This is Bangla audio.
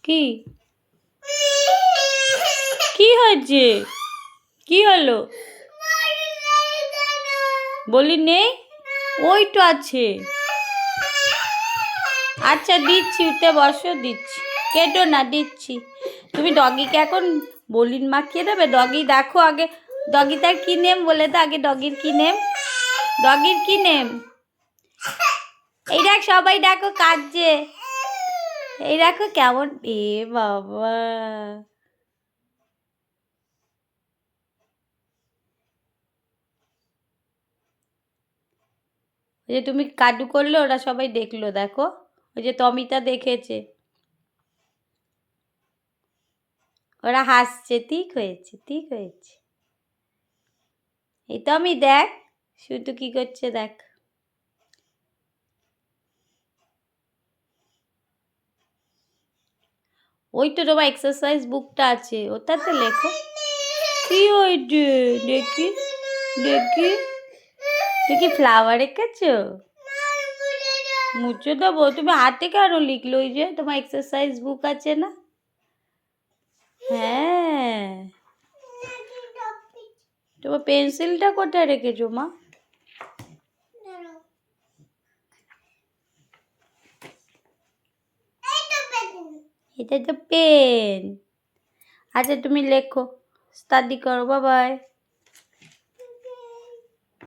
কি কি হয়েছে? কি হলো? বলি নেই, ওই তো আছে। আচ্ছা দিচ্ছি, উঠে বসো, দিচ্ছি। কেটো না, দিচ্ছি। তুমি ডগিকে এখন বলিন মাখিয়ে দেবে? ডগি দেখো আগে, ডগিটার কি নেম বলে তো আগে। ডগির কি নেম? ডগির কি নেম? এই দেখ, সবাই দেখো কাঁদছে। এই দেখো কেমন, এ বাবা। ওই যে তুমি কাদু করলে, ওরা সবাই দেখলো, দেখো। ওই যে টমিটা দেখেছে, ওরা হাসছে। ঠিক হয়েছে, ঠিক হয়েছে। এই টমি দেখ, শুধু কি করছে দেখ। ওই তো তোমার এক্সারসাইজ বুকটা আছে, ওটাতে লেখো। কি হয়েছে? দেখি দেখি দেখি, ফ্লাওয়ার এঁকেছো? মুছে দেবো? তুমি হাতে কেন লিখলো? ওই যে তোমার এক্সারসাইজ বুক আছে না? হ্যাঁ, তোমার পেন্সিলটা কোথায় রেখেছো মা? এটা তো পেন। আচ্ছা তুমি লেখো, স্টাডি করো, বাবাই।